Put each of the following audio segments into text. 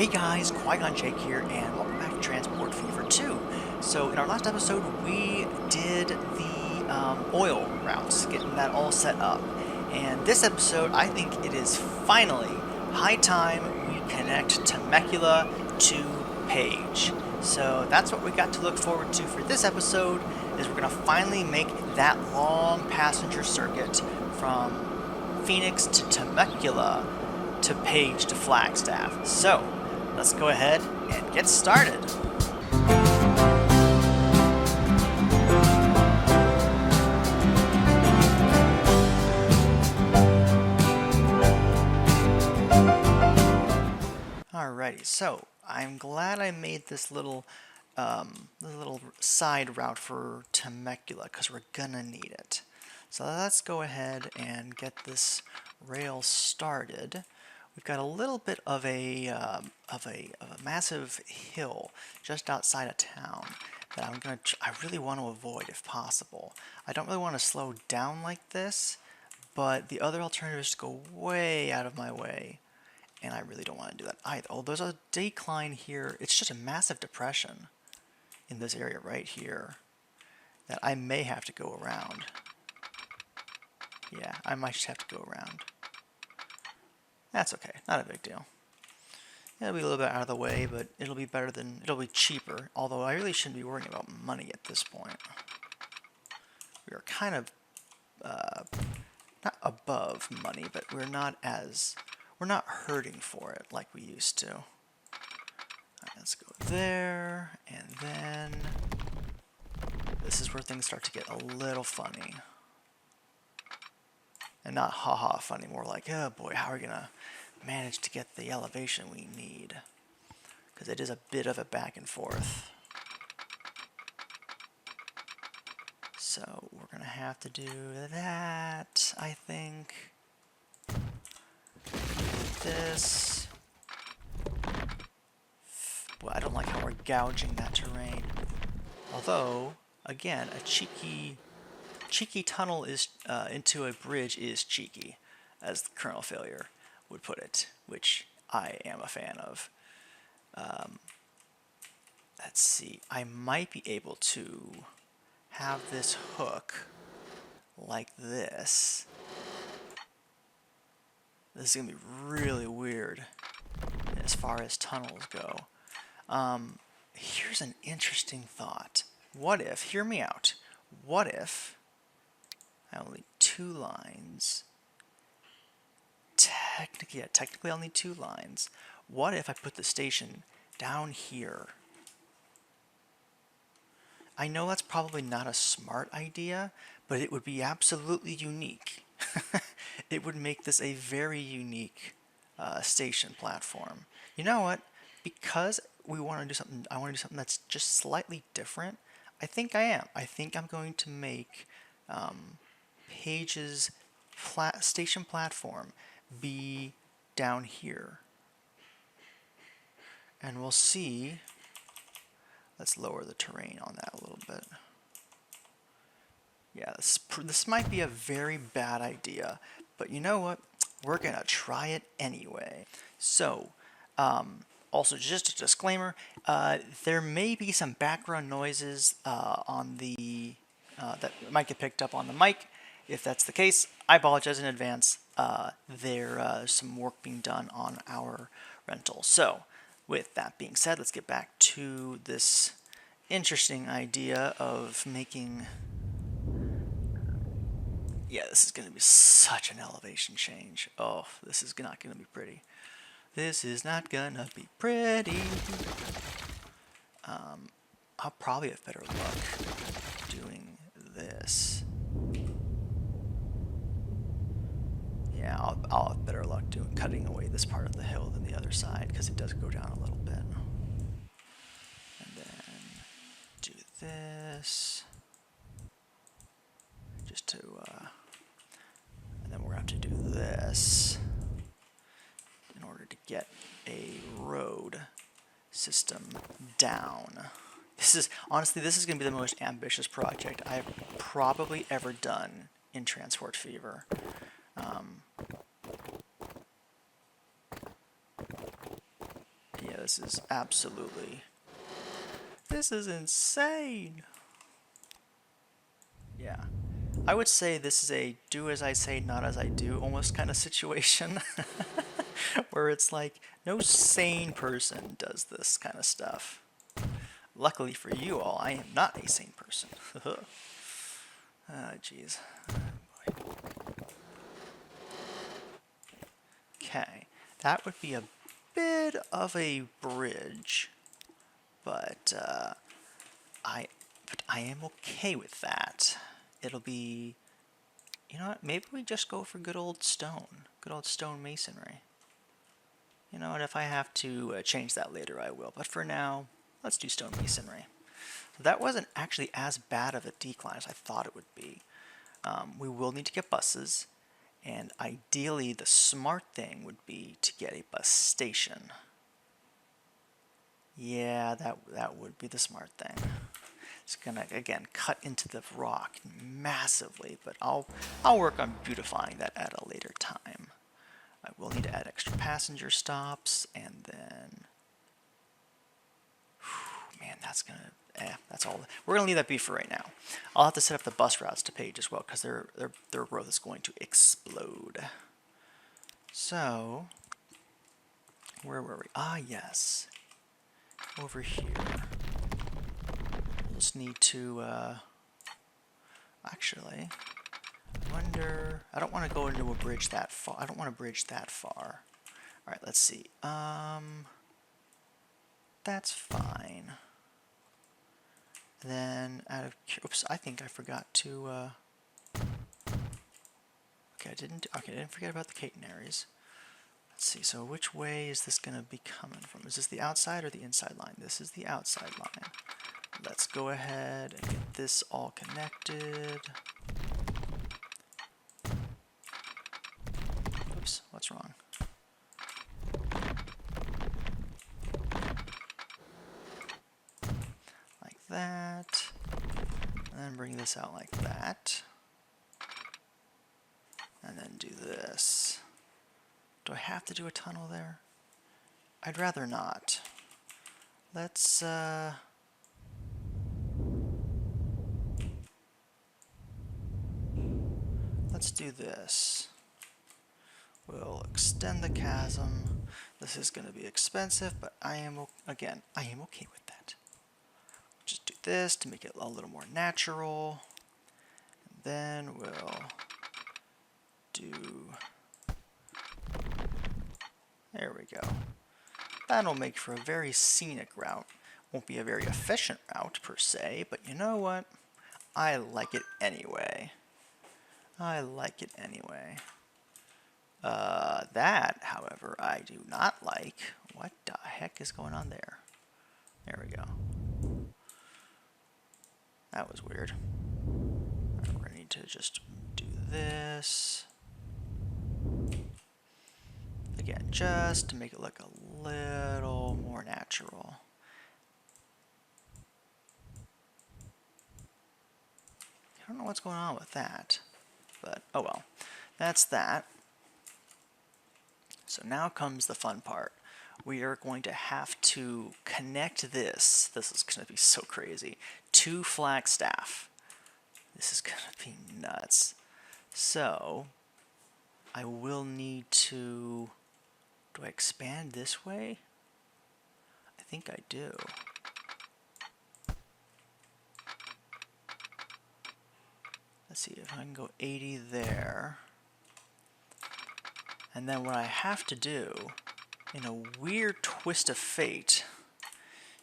Hey guys, Qui-Gon Jake here, and welcome back to Transport Fever 2. So in our last episode, we did the oil routes, getting that all set up. And this episode, I think it is finally high time we connect Temecula to Page. So that's what we got to look forward to for this episode, is we're going to finally make that long passenger circuit from Phoenix to Temecula to Page to Flagstaff. So let's go ahead and get started. Alrighty, so I'm glad I made this little side route for Temecula because we're gonna need it. So let's go ahead and get this rail started. We've got a little bit of a massive hill just outside of town that I really want to avoid if possible. I don't really want to slow down like this, but the other alternative is to go way out of my way, and I really don't want to do that either. Oh, there's a decline here. It's just a massive depression in this area right here that I may have to go around. Yeah, I might just have to go around. That's okay, not a big deal. It'll be a little bit out of the way, but it'll be cheaper, although I really shouldn't be worrying about money at this point. We are kind of, not above money, but we're not hurting for it like we used to. Alright, let's go there, and then this is where things start to get a little funny. And not haha funny, more like, oh boy, how are we gonna manage to get the elevation we need? Because it is a bit of a back and forth. So we're gonna have to do that, I think. This. Well, I don't like how we're gouging that terrain. Although, again, a cheeky tunnel is into a bridge is cheeky, as Colonel Failure would put it, which I am a fan of. Let's see, I might be able to have this hook like this. This is going to be really weird as far as tunnels go. Here's an interesting thought. What if, hear me out, what if I only need 2 lines? Technically I'll need 2 lines. What if I put the station down here? I know that's probably not a smart idea, but it would be absolutely unique. It would make this a very unique station platform. You know what? Because I want to do something that's just slightly different. I think I'm going to make Page's station platform be down here. And we'll see. Let's lower the terrain on that a little bit. Yeah, this might be a very bad idea, but you know what? We're gonna try it anyway. So, also just a disclaimer, there may be some background noises on the that might get picked up on the mic. If that's the case, I apologize in advance. There's some work being done on our rental. So, with that being said, let's get back to this interesting idea of making... Yeah, this is going to be such an elevation change. Oh, this is not going to be pretty. This is not going to be pretty. I'll probably have better luck doing this. Yeah, I'll have better luck cutting away this part of the hill than the other side, because it does go down a little bit. And then do this. Just to, and then we're going to have to do this in order to get a road system down. Honestly, this is going to be the most ambitious project I've probably ever done in Transport Fever. Yeah, this is absolutely... This is insane! Yeah. I would say this is a do as I say, not as I do almost kind of situation. Where it's like, no sane person does this kind of stuff. Luckily for you all, I am not a sane person. Ah, jeez. Okay, that would be a bit of a bridge, but I am okay with that. It'll be, you know what? Maybe we just go for good old stone masonry. You know, and if I have to change that later, I will. But for now, let's do stone masonry. That wasn't actually as bad of a decline as I thought it would be. We will need to get buses, and ideally the smart thing would be to get a bus station. Yeah, that would be the smart thing. It's gonna again cut into the rock massively, but I'll work on beautifying that at a later time. I will need to add extra passenger stops, and then, man, that's gonna, that's all. We're gonna leave that be for right now. I'll have to set up the bus routes to page as well, because their growth is going to explode. So, where were we? Ah, yes, over here. We'll just need to, actually, I wonder, I don't want to go into a bridge that far. I don't want to bridge that far. All right, let's see. That's fine. Then oops, I think I forgot to, okay, I didn't forget about the catenaries. Let's see, so which way is this going to be coming from? Is this the outside or the inside line? This is the outside line. Let's go ahead and get this all connected. Oops, what's wrong? Like that. And then bring this out like that. And then do this. Do I have to do a tunnel there? I'd rather not. Let's do this. We'll extend the chasm. This is going to be expensive, but I am okay with that. Just do this to make it a little more natural. And then we'll do... There we go. That'll make for a very scenic route. Won't be a very efficient route per se, but you know what? I like it anyway. I like it anyway. That, however, I do not like. What the heck is going on there? There we go. That was weird. We're going to need to just do this. Again, just to make it look a little more natural. I don't know what's going on with that, but oh well. That's that. So now comes the fun part. We are going to have to connect this. This is going to be so crazy. To Flagstaff. This is going to be nuts. So I will need to... Do I expand this way? I think I do. Let's see if I can go 80 there. And then what I have to do, in a weird twist of fate,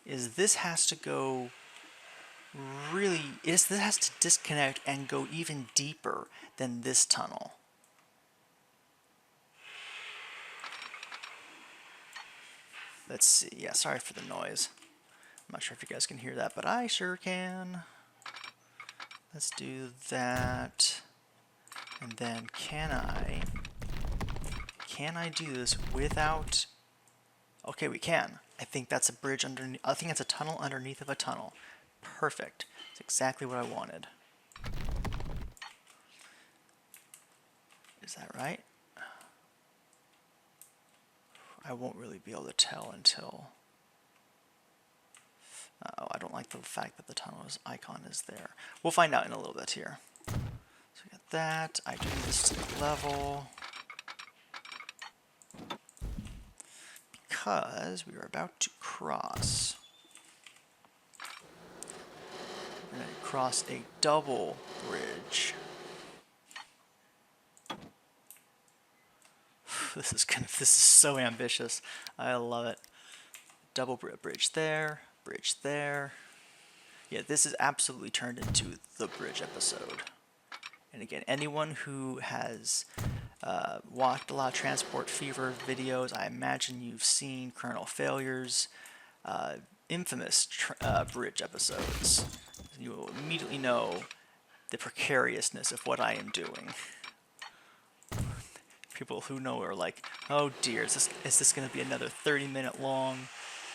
is this has to go really... this has to disconnect and go even deeper than this tunnel. Let's see. Yeah, sorry for the noise. I'm not sure if you guys can hear that, but I sure can. Let's do that. And then can I do this without... Okay, we can. I think that's a bridge underneath... I think that's a tunnel underneath of a tunnel. Perfect. That's exactly what I wanted. Is that right? I won't really be able to tell until... Oh, I don't like the fact that the tunnel's icon is there. We'll find out in a little bit here. So we got that. I do need this to be level. Because we are about to cross. We're going to cross a double bridge. This is so ambitious. I love it. Double bridge there, bridge there. Yeah, this is absolutely turned into the bridge episode. And again, anyone who has watched a lot of Transport Fever videos, I imagine you've seen Colonel Failure's infamous bridge episodes. You will immediately know the precariousness of what I am doing. People who know are like, oh dear, is this going to be another 30-minute long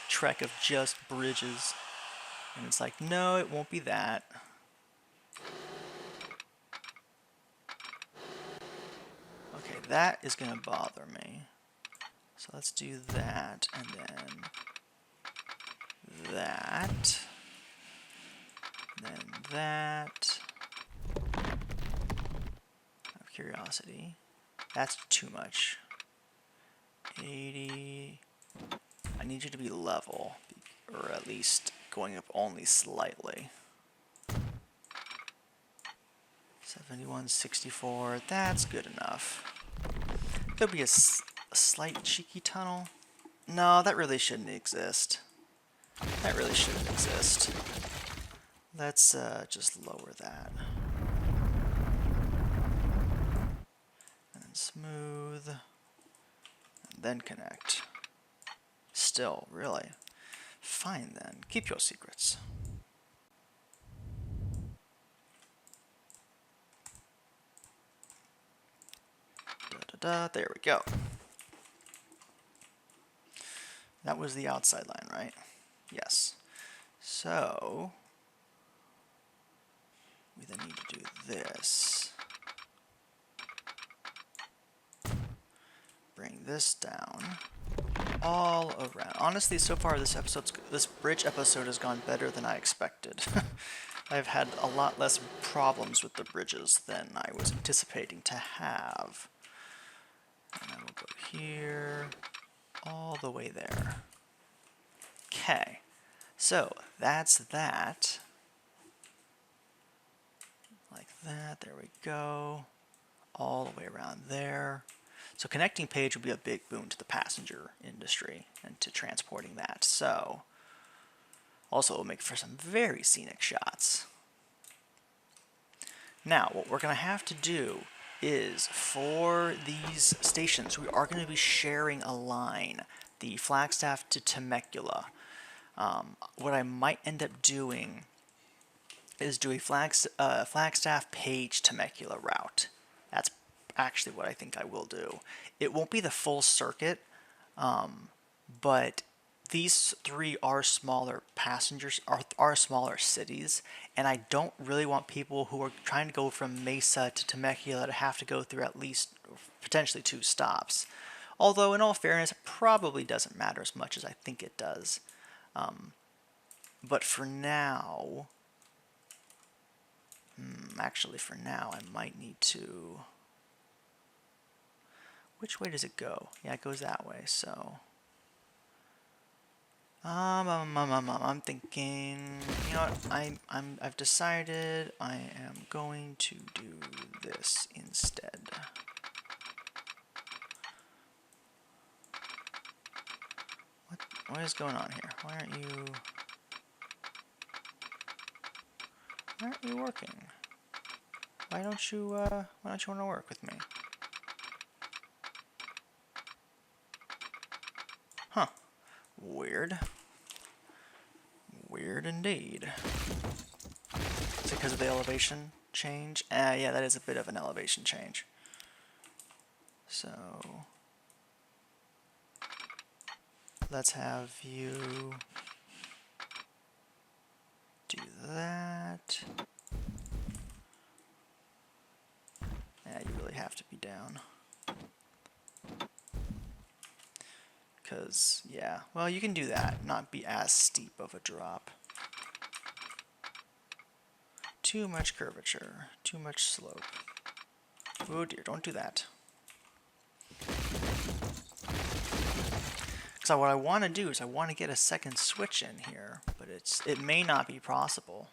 trek of just bridges? And it's like, no, it won't be that. Okay, that is going to bother me. So let's do that, and then that, and then that. Out of curiosity. That's too much. 80. I need you to be level, or at least going up only slightly. 71, 64, that's good enough. Could be a slight cheeky tunnel. No, that really shouldn't exist. That really shouldn't exist. Let's just lower that. And then smooth. And then connect. Still, really. Fine then. Keep your secrets. There we go. That was the outside line, right? Yes. So, we then need to do this. Bring this down all around. Honestly, so far this bridge episode has gone better than I expected. I've had a lot less problems with the bridges than I was anticipating to have. And I will go here, all the way there. Okay, so that's that. Like that, there we go. All the way around there. So connecting page would be a big boon to the passenger industry and to transporting that. So also it will make for some very scenic shots. Now, what we're going to have to do is, for these stations, we are going to be sharing a line, the Flagstaff to Temecula. What I might end up doing is do a Flagstaff Page Temecula route. That's actually what I think I will do. It won't be the full circuit, but these three are smaller passengers, are smaller cities, and I don't really want people who are trying to go from Mesa to Temecula to have to go through at least potentially 2 stops. Although, in all fairness, it probably doesn't matter as much as I think it does. But for now, actually for now, I might need to... Which way does it go? Yeah, it goes that way, so... I'm thinking, you know what, I've decided I am going to do this instead. What is going on here? Why aren't you working? Why don't you want to work with me? Huh. Weird. Weird indeed. Is it because of the elevation change? Yeah, that is a bit of an elevation change. So, let's have you do that. Yeah, you really have to be down. Because, yeah, well, you can do that, not be as steep of a drop. Too much curvature, too much slope. Oh dear, don't do that. So what I want to do is I want to get a second switch in here, but it may not be possible.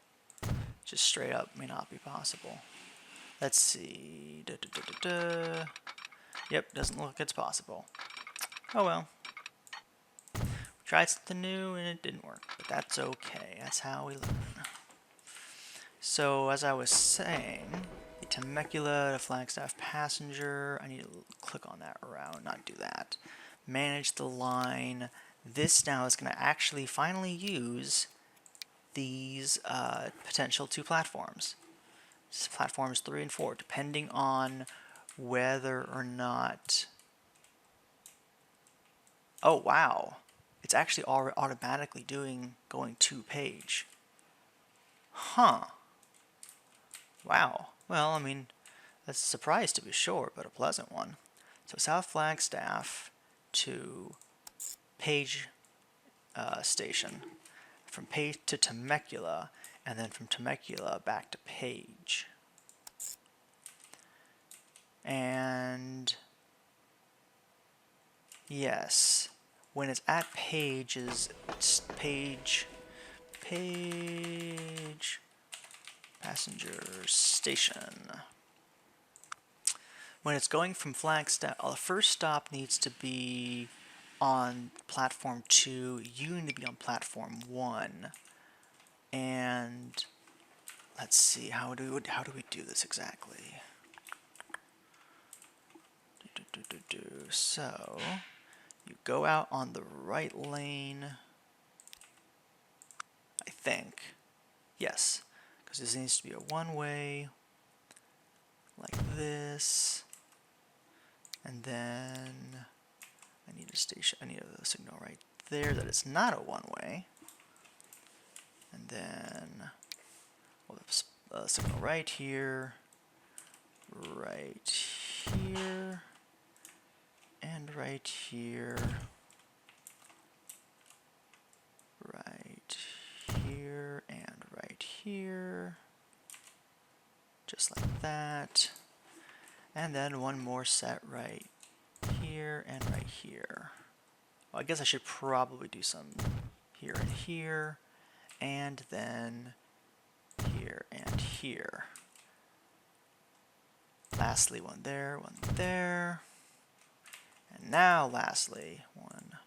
Just straight up may not be possible. Let's see. Yep, doesn't look like it's possible. Oh well. Tried something new and it didn't work, but that's okay. That's how we learn. So as I was saying, the Temecula to Flagstaff passenger, I need to click on that route, not do that. Manage the line. This now is going to actually finally use these potential two platforms. Platforms 3 and 4, depending on whether or not... Oh, wow. It's actually automatically going to page. Huh. Wow. Well, I mean, that's a surprise to be sure, but a pleasant one. So South Flagstaff to Page Station, from Page to Temecula, and then from Temecula back to Page. And yes, when it's at Page's Page Passenger Station. When it's going from Flagstaff, the first stop needs to be on platform 2. You need to be on platform 1. And let's see, how do we do this exactly? So you go out on the right lane, I think. Yes, because this needs to be a one-way, like this. And then I need a signal right there that it's not a one-way. And then we'll have a signal right here, and right here, right here, and right here, just like that. And then one more set right here and right here. Well, I guess I should probably do some here and here, and then here and here. Lastly, one there, and now lastly, one.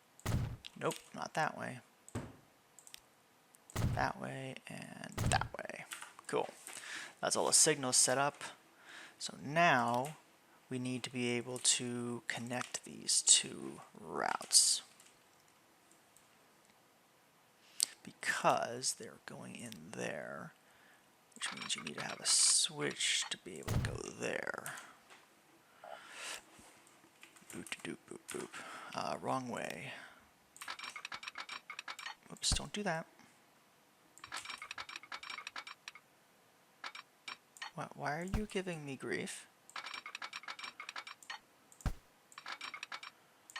Nope, not that way. That way and that way. Cool. That's all the signals set up. So now we need to be able to connect these two routes, because they're going in there, which means you need to have a switch to be able to go there. Boop doop boop boop. Wrong way. Oops, don't do that. What? Why are you giving me grief?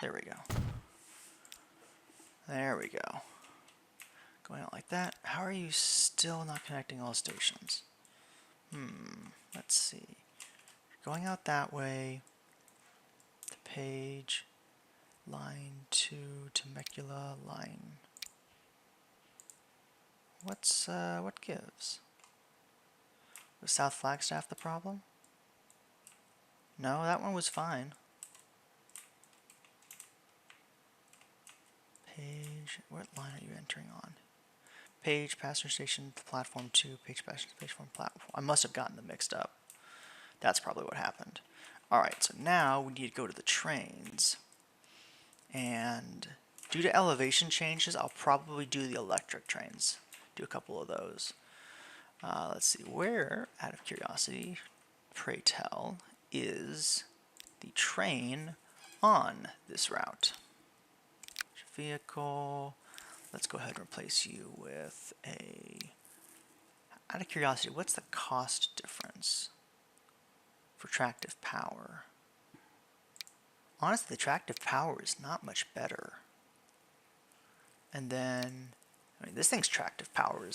There we go. There we go. Going out like that. How are you still not connecting all stations? Let's see. Going out that way. The Page. Line 2, Temecula, line. What gives? Was South Flagstaff the problem? No, that one was fine. Page, what line are you entering on? Page, passenger station, platform 2, Page, passenger station, platform. I must have gotten them mixed up. That's probably what happened. Alright, so now we need to go to the trains. And due to elevation changes, I'll probably do the electric trains. Do a couple of those. Let's see, where, out of curiosity, pray tell, is the train on this route? Vehicle. Let's go ahead and replace you with a... Out of curiosity, what's the cost difference for tractive power? Honestly, the tractive power is not much better. And then, I mean, this thing's tractive power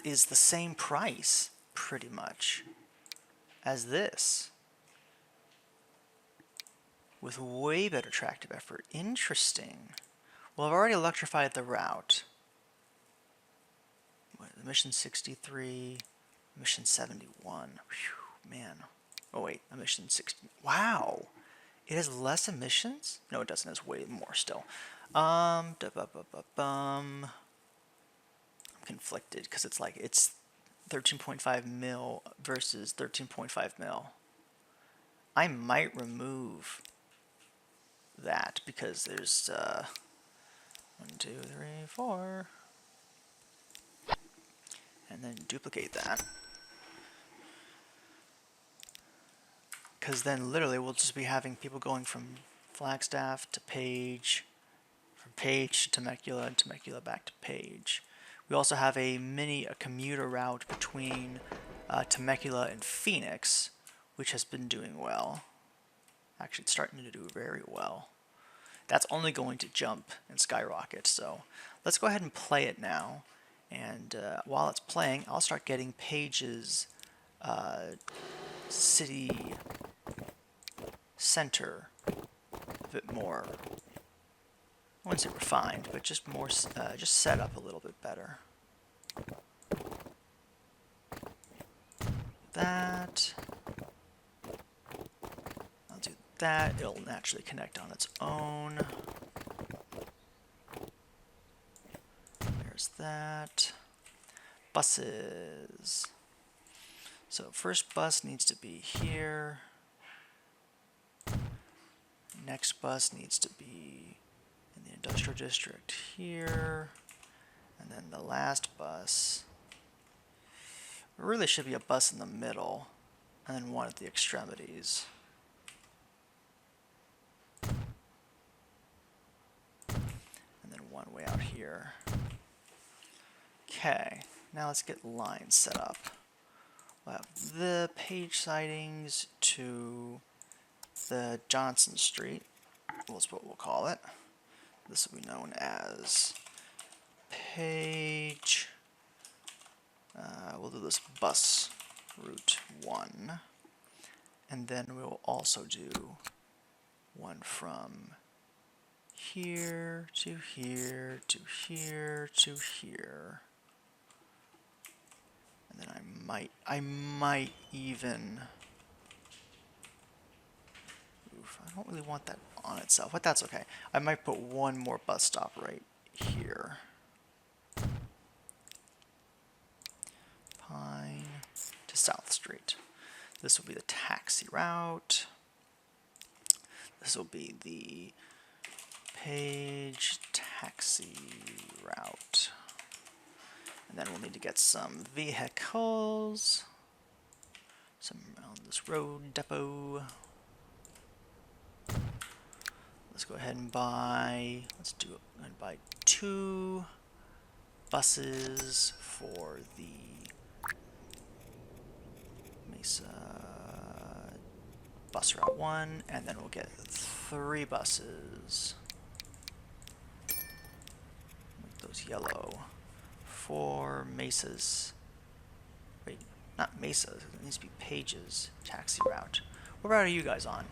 is the same price, pretty much, as this, with way better tractive effort. Interesting. Well, I've already electrified the route. Emission 63, emission 71. Whew, man. Oh wait, emission 60. Wow! It has less emissions? No, it doesn't. It has way more still. I'm conflicted because it's like it's 13.5 mil versus 13.5 mil. I might remove that because there's 1, 2, 3, 4, and then duplicate that. Because then literally we'll just be having people going from Flagstaff to Page, from Page to Temecula, and Temecula back to Page. We also have a commuter route between Temecula and Phoenix, which has been doing well. Actually, it's starting to do very well. That's only going to jump and skyrocket, so let's go ahead and play it now. And while it's playing, I'll start getting Page's city center a bit more, I wouldn't say refined, but just more, just set up a little bit better. That. I'll do that. It'll naturally connect on its own. There's that. Buses. So first bus needs to be here. Next bus needs to be in the industrial district here. And then the last bus. There really should be a bus in the middle, and then one at the extremities. And then one way out here. Okay, now let's get lines set up. We'll have the Page sidings to the Johnson Street. That's what we'll call it. This will be known as Page. We'll do this bus route 1. And then we'll also do one from here to here to here to here. And then I might even, I don't really want that on itself, but that's okay. I might put one more bus stop right here. Pine to South Street. This will be the taxi route. This will be the Page taxi route. And then we'll need to get some vehicles. Some on this road depot. Let's go ahead and buy, let's do it and buy 2 buses for the Mesa bus route 1, and then we'll get 3 buses. Make those yellow for Mesa's. Wait, not Mesa's. It needs to be Page's taxi route. What route are you guys on?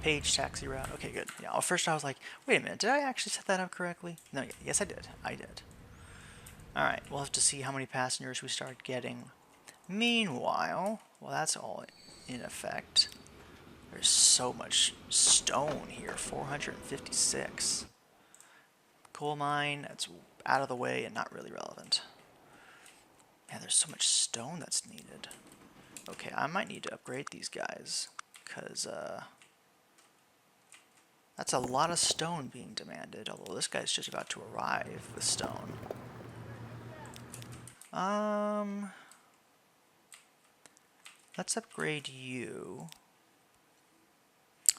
Page taxi route. Okay, good. Yeah. Well, first I was like, wait a minute, did I actually set that up correctly? No, yes I did. I did. All right, we'll have to see how many passengers we start getting. Meanwhile, well, that's all in effect. There's so much stone here, 456. Coal mine, that's out of the way and not really relevant. Man, there's so much stone that's needed. Okay, I might need to upgrade these guys, because that's a lot of stone being demanded, although this guy's just about to arrive with stone. Let's upgrade you.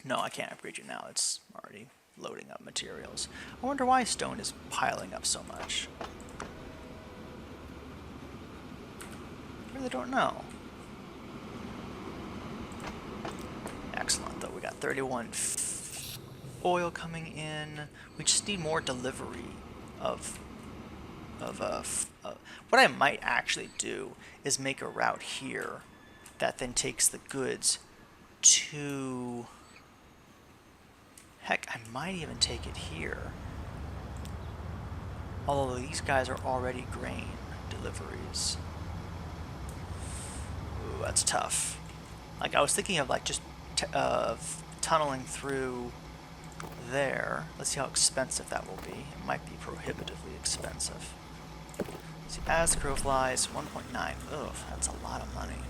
No, I can't upgrade you now. It's already loading up materials. I wonder why stone is piling up so much. I really don't know. Excellent, though. We got 31 oil coming in. We just need more delivery of what I might actually do is make a route here that then takes the goods to, heck, I might even take it here. Although these guys are already grain deliveries. Ooh, that's tough. Like, I was thinking of like just tunneling through there. Let's see how expensive that will be. It might be prohibitively expensive. See, as the crow flies, 1.9. Ugh, that's a lot of money.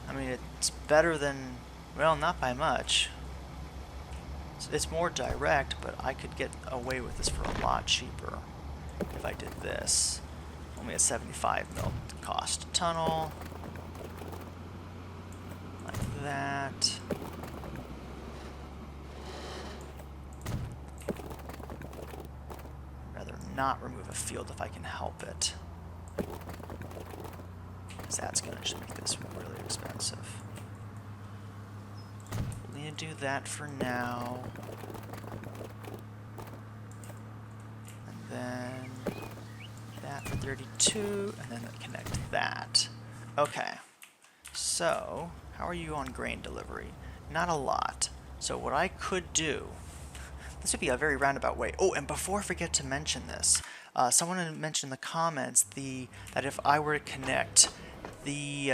I mean, it's better than, well, not by much. It's more direct, but I could get away with this for a lot cheaper if I did this. Only a 75 mil cost tunnel. Like that. Rather not remove a field if I can help it, because that's going to just make this really expensive. We'll need to do that for now. And then that for 32, and then connect that. Okay, so how are you on grain delivery? Not a lot. So what I could do, this would be a very roundabout way. Oh, and before I forget to mention this, someone had mentioned in the comments that if I were to connect the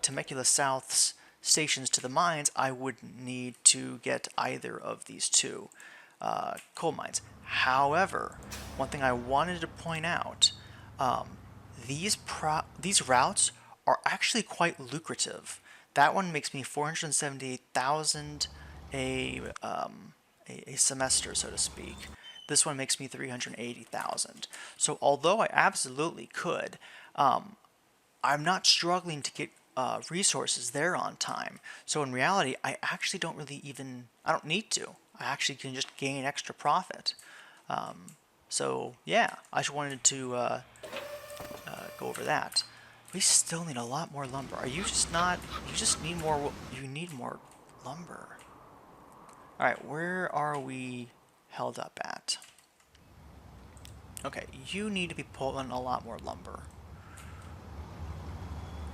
Temecula South's stations to the mines, I wouldn't need to get either of these two coal mines. However, one thing I wanted to point out, these routes are actually quite lucrative. That one makes me 478,000 a semester, so to speak. This one makes me 380,000. So although I absolutely could, I'm not struggling to get resources there on time. So in reality, I actually don't I don't need to. I actually can just gain extra profit. So yeah, I just wanted to go over that. We still need a lot more lumber. Are you just not, you just need more, you need more lumber. Alright, where are we held up at? Okay, you need to be pulling a lot more lumber.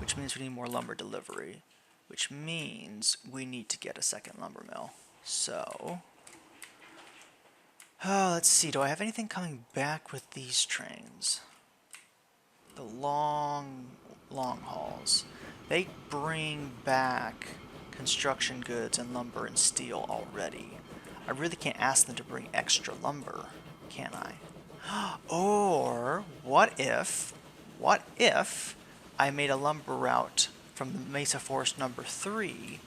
Which means we need more lumber delivery. Which means we need to get a second lumber mill. So, let's see, do I have anything coming back with these trains? The long hauls. They bring back construction goods and lumber and steel already. I really can't ask them to bring extra lumber, can I? Or what if I made a lumber route from the Mesa Forest number 3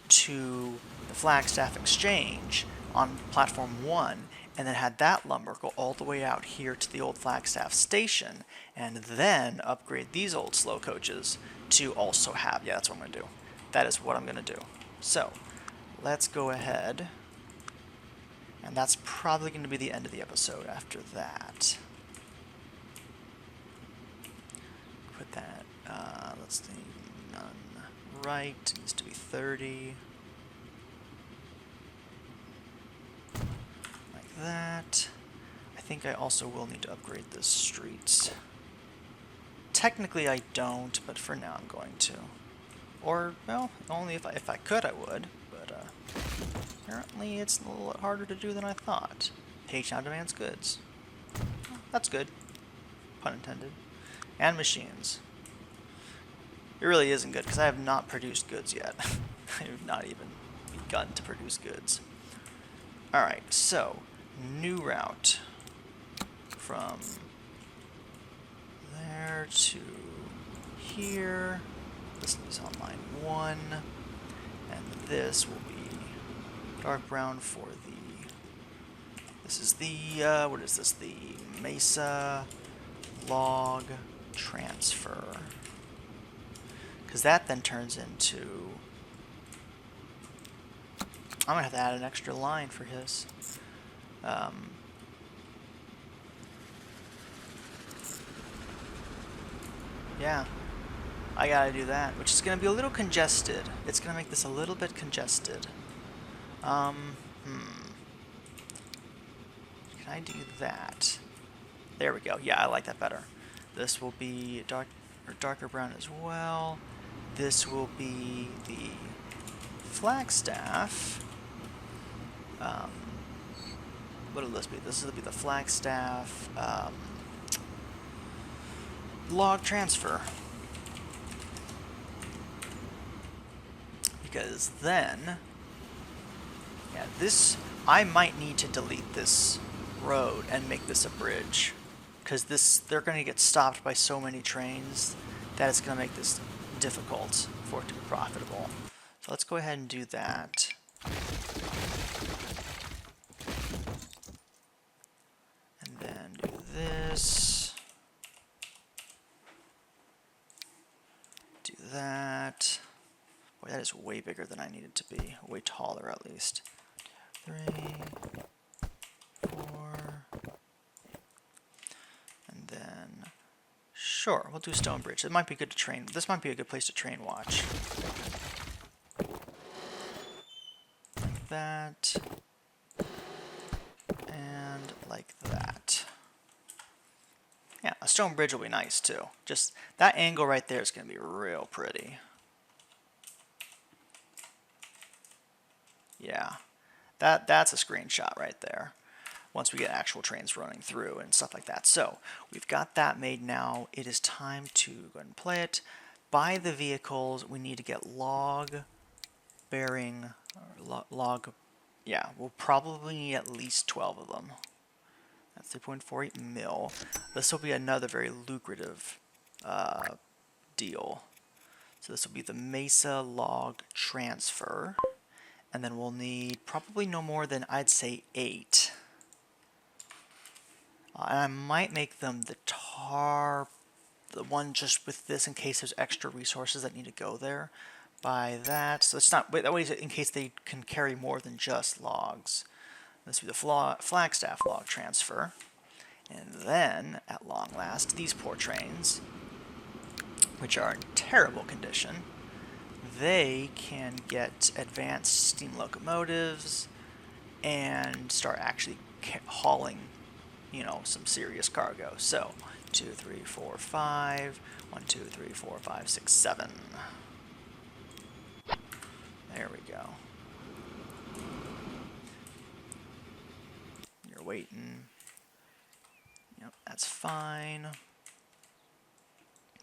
to the Flagstaff Exchange on platform 1, and then had that lumber go all the way out here to the old Flagstaff station, and then upgrade these old slow coaches to also have, yeah, that's what I'm going to do. That is what I'm going to do. So, let's go ahead, and that's probably going to be the end of the episode after that. Put that, let's see, none right, needs to be 30. That. I think I also will need to upgrade the streets. Technically I don't, but for now I'm going to. Or, well, only if I could I would, but apparently it's a little harder to do than I thought. Page now demands goods. Well, that's good. Pun intended. And machines. It really isn't good, because I have not produced goods yet. I have not even begun to produce goods. Alright, so new route from there to here. This is on line 1, and this will be dark brown for the, this is the, what is this, the Mesa log transfer, because that then turns into, I'm going to have to add an extra line for his. Yeah, I gotta do that, which is going to be a little congested. It's going to make this a little bit congested. Can I do that? There we go. Yeah, I like that better. This will be darker brown as well. This will be the Flagstaff. What will this be? This will be the Flagstaff log transfer. Because then, yeah, this, I might need to delete this road and make this a bridge. Because they're going to get stopped by so many trains that it's going to make this difficult for it to be profitable. So let's go ahead and do that. And then do this. Do that. Boy, that is way bigger than I need it to be. Way taller, at least. 3, 4. And then, sure, we'll do Stone Bridge. It might be good to train. This might be a good place to train watch. Like that. And like that. Yeah, a stone bridge will be nice too. Just that angle right there is going to be real pretty. Yeah, that's a screenshot right there. Once we get actual trains running through and stuff like that. So we've got that made now. It is time to go ahead and play it. Buy the vehicles. We need to get log bearing, log, yeah, we'll probably need at least 12 of them. That's 3.48 mil. This will be another very lucrative deal. So this will be the Mesa log transfer. And then we'll need probably no more than, I'd say, 8. And I might make them the one just with this in case there's extra resources that need to go there. By that, so it's not, that way in case they can carry more than just logs. This will be the Flagstaff log transfer. And then, at long last, these poor trains, which are in terrible condition, they can get advanced steam locomotives and start actually hauling, you know, some serious cargo. So 2, 3, 4, 5. 1, 2, 3, 4, 5, 6, 7. There we go. You're waiting. Yep, that's fine.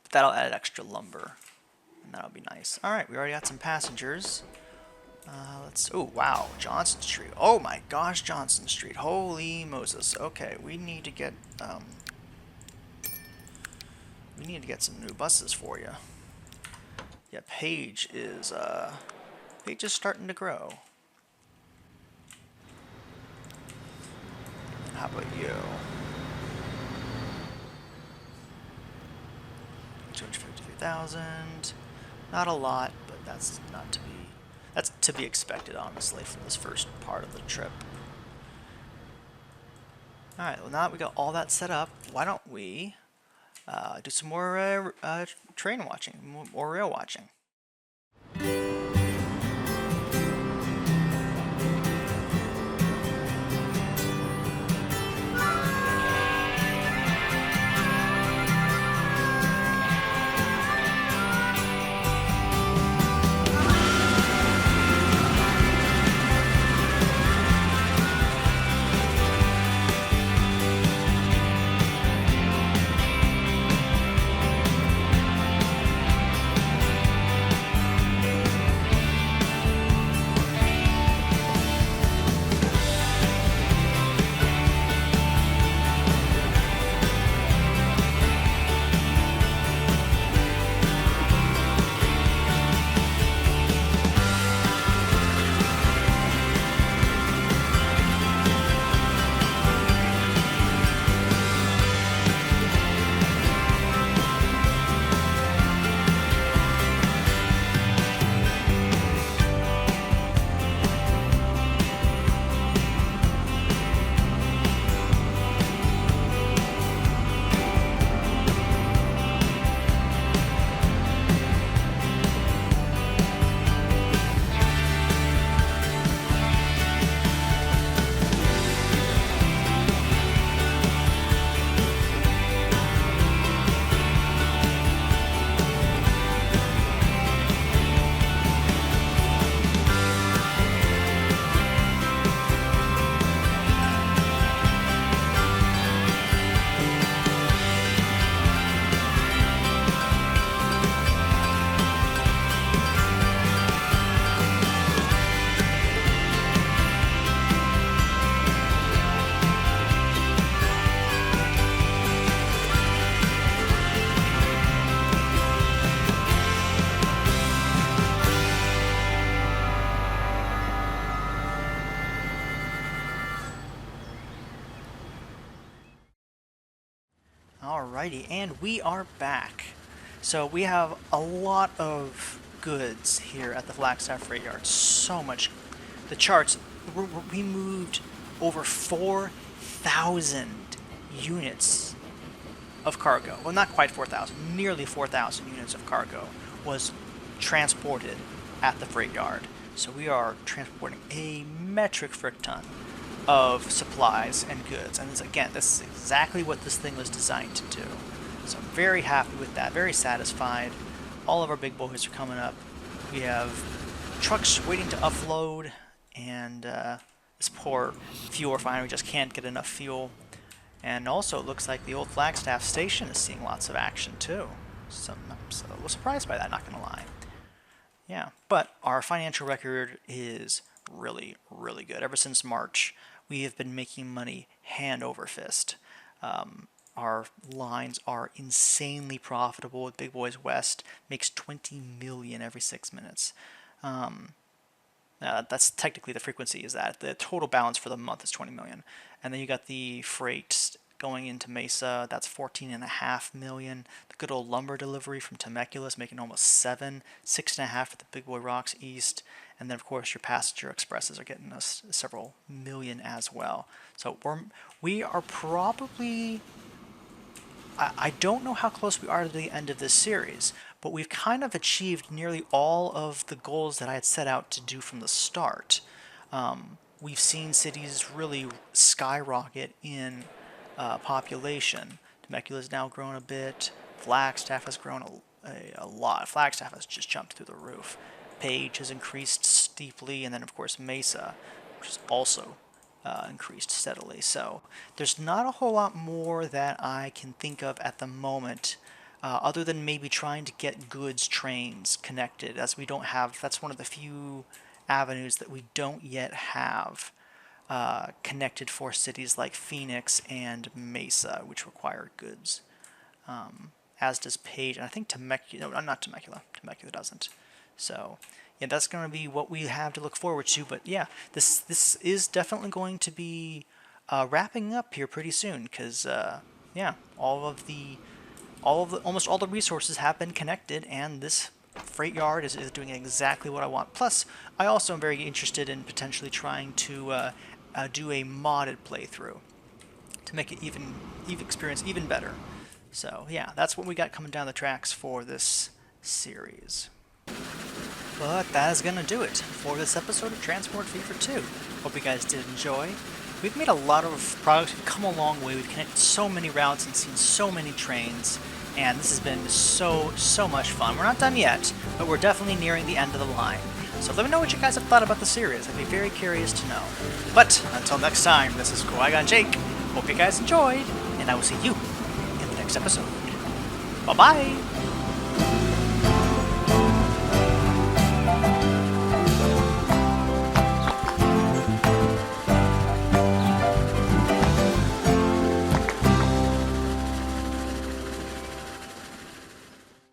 But that'll add extra lumber, and that'll be nice. All right, we already got some passengers. Oh, wow, Johnson Street. Oh my gosh, Johnson Street. Holy Moses. Okay, we need to get some new buses for you. Yeah, Page is starting to grow. How about you? 253,000. Not a lot, but that's to be expected, honestly, for this first part of the trip. All right. Well, now that we got all that set up, why don't we do some more train watching, more rail watching? Alrighty, and we are back. So we have a lot of goods here at the Flagstaff Freight Yard. So much. The charts, we moved over 4,000 units of cargo. Well, not quite 4,000, nearly 4,000 units of cargo was transported at the freight yard. So we are transporting a metric frick ton of supplies and goods. And again, this is exactly what this thing was designed to do. So I'm very happy with that, very satisfied. All of our big boys are coming up. We have trucks waiting to offload, and this poor fuel refinery just can't get enough fuel. And also, it looks like the old Flagstaff station is seeing lots of action too. So I'm a little surprised by that, not gonna lie. Yeah, but our financial record is really, really good. Ever since March, we have been making money hand over fist. Our lines are insanely profitable. Big Boys West makes 20 million every 6 minutes. That's technically the frequency is that. The total balance for the month is 20 million. And then you got the freight going into Mesa, that's 14.5 million. The good old lumber delivery from Temecula is making almost 7, 6.5 for the Big Boy Rocks East. And then of course your passenger expresses are getting us several million as well. So we are probably, I don't know how close we are to the end of this series, but we've kind of achieved nearly all of the goals that I had set out to do from the start. We've seen cities really skyrocket in population. Temecula's now grown a bit. Flagstaff has grown a lot. Flagstaff has just jumped through the roof. Page has increased steeply, and then of course Mesa, which has also increased steadily. So there's not a whole lot more that I can think of at the moment, other than maybe trying to get goods trains connected, as we don't have. That's one of the few avenues that we don't yet have connected for cities like Phoenix and Mesa, which require goods. As does Page, and I think Temecula. No, not Temecula. Temecula doesn't. So yeah, that's going to be what we have to look forward to. But yeah, this is definitely going to be wrapping up here pretty soon, because yeah, almost all the resources have been connected, and this freight yard is doing exactly what I want. Plus, I also am very interested in potentially trying to do a modded playthrough to make it even experience even better. So yeah, that's what we got coming down the tracks for this series. But that is going to do it for this episode of Transport Fever 2. Hope you guys did enjoy. We've made a lot of progress. We've come a long way. We've connected so many routes and seen so many trains. And this has been so much fun. We're not done yet, but we're definitely nearing the end of the line. So let me know what you guys have thought about the series. I'd be very curious to know. But until next time, this is Qui-Gon Jake. Hope you guys enjoyed, and I will see you in the next episode. Bye-bye!